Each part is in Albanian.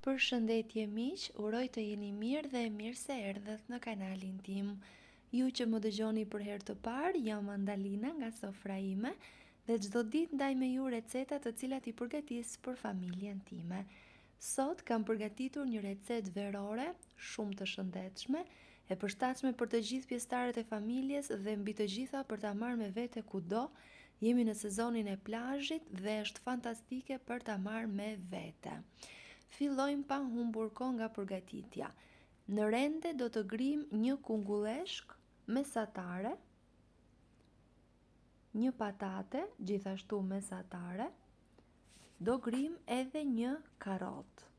Përshëndetje miq, uroj të jeni mirë dhe mirë se erdhët në kanalin tim. Ju që më dëgjoni për herë të parë, jam Andalina nga sofra ime dhe çdo ditë ndaj me ju receta të cilat i përgatis për familjen time. Sot kam përgatitur një recetë verore, shumë të shëndetshme, e përshtatshme për të gjithë pjesëtarët e familjes dhe mbi të gjitha për ta marrë me vete kudo. Jemi në sezonin e plazhit dhe është fantastike për ta marrë me vete. Fillojmë pa humbur kohë nga përgatitja. Në rende do të grim një kungulleshk mesatare, një patate gjithashtu mesatare, do grim edhe një karrotë.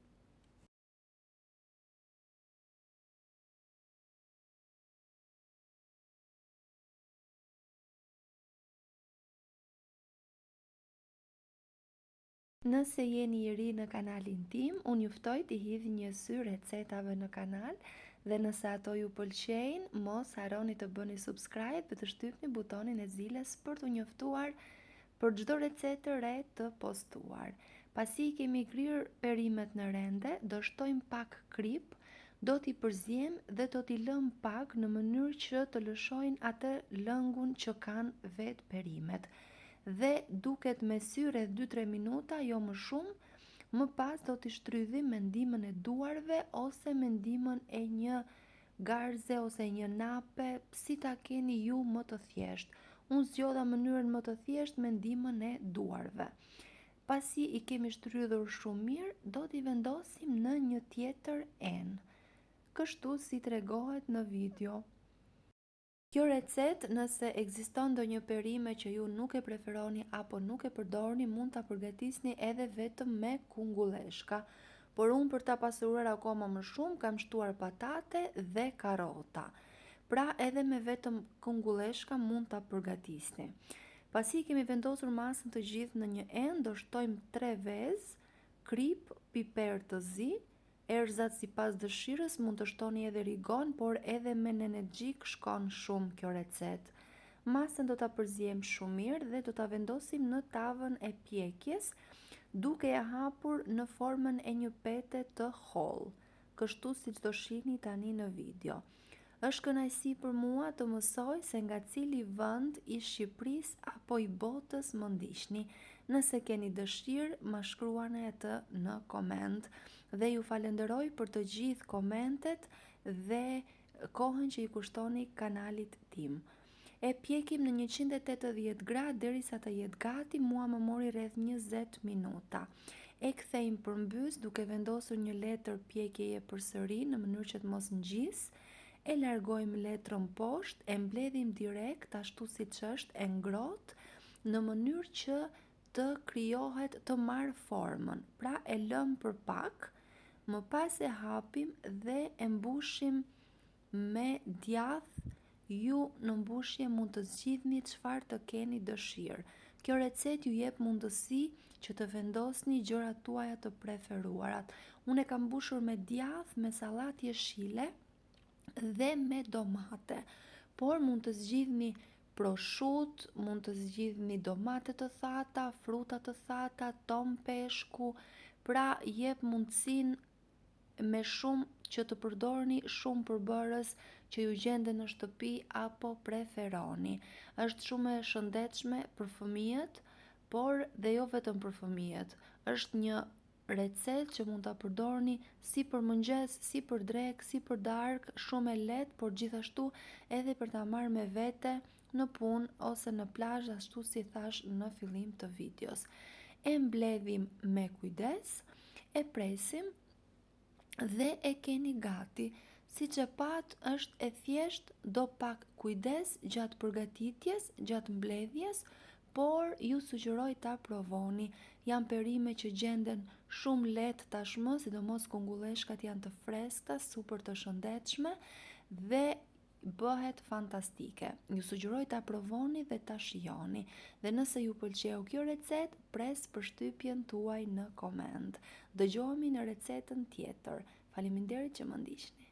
Nëse jeni i ri në kanalin tim, unë juftoj t'i hidh një sy recetave në kanal dhe nëse ato ju pëlqejnë, mos harroni të bëni subscribe dhe të shtypni butonin e zilës për t'u njoftuar për çdo recetë të re të postuar. Pasi i kemi kryer perimet në rende, do shtojmë pak krip, do t'i përziem dhe do t'i lëm pak në mënyrë që të lëshojnë atë lëngun që kanë vetë perimet. Dhe duket me sy rreth 2-3 minuta, jo më shumë, më pas do t'i shtrydhim me ndihmën e duarve ose me ndihmën e një garze ose një nape, si ta keni ju më të thjesht. Unë zgjodha mënyrën më të thjesht me ndihmën e duarve. Pasi i kemi shtrydhur shumë mirë, do t'i vendosim në një tjetër enë, kështu si tregohet në video. Kjo recetë, nëse ekziston ndonjë perime që ju nuk e preferoni apo nuk e përdorni, mund ta përgatisni edhe vetëm me kungulleshka. Por unë për ta pasuruar akoma më shumë kam shtuar patate dhe karrota. Pra edhe me vetëm kungulleshka mund ta përgatisni. Pasi kemi vendosur masën të gjithë në një enë, do shtojmë 3 vezë krip, piper të zi, erëzat sipas dëshirës, mund të shtoni edhe rigon, por edhe me nenegjik shkon shumë kjo recetë. Masën do ta përziem shumë mirë dhe do ta vendosim në tavën e pjekjes, duke ja hapur në formën e një pete të hollë, kështu siç do shihni tani në video. Është kënaqësi për mua të mësoj se nga cili vend i Shqipërisë apo i botës më ndiqni. Nëse keni dëshirë, ma shkruani atë në koment dhe ju falenderoj për të gjithë komentet dhe kohën që i kushtoni kanalit tim. E pjekim në 180 gradë derisa të jetë gati, mua më mori rreth 20 minuta. E kthejmë përmbys duke vendosur një letër pjekjeje përsëri në mënyrë që të mos ngjisë. E largojmë letrën poshtë, e mbledhim direkt ashtu siç është e ngrohtë në mënyrë që të krijohet, të marrë formën. Pra e lëm për pak, më pas e hapim dhe e mbushim me djath. Ju në mbushje mund të zgjidhni çfarë të keni dëshirë. Kjo recetë ju jep mundësi që të vendosni gjërat tuaja të preferuarat. Unë e kam mbushur me djath, me sallatë jeshile dhe me domate, por mund të zgjidhni prosciutto, mund të zgjidhni domate të thata, fruta të thata, tom peshku, pra jep mundësinë me shumë që të përdorni shumë përbërës që ju gjenden në shtëpi apo preferoni. Është shumë e shëndetshme për fëmijët, por dhe jo vetëm për fëmijët. Është një recetë që mund ta përdorni si për mëngjes, si për drekë, si për darkë, shumë e lehtë, por gjithashtu edhe për ta marrë me vete në punë ose në plazh, ashtu si thash në fillim të videos. E mbledhim me kujdes, e presim dhe e keni gati. Siç e pat, është e thjesht, do pak kujdes gjatë përgatitjes, gjatë mbledhjes, por ju sugjeroj ta provoni. Janë perime që gjenden shumë lehtë tashmë, sidomos kungulleshkat janë të freskëta, super të shëndetshme dhe bëhet fantastike. Ju sugjeroj ta provoni dhe ta shijoni. Dhe nëse ju pëlqeu kjo recetë, pres përshtypjen tuaj në koment. Dëgjohemi në recetën tjetër. Faleminderit që më ndiqni.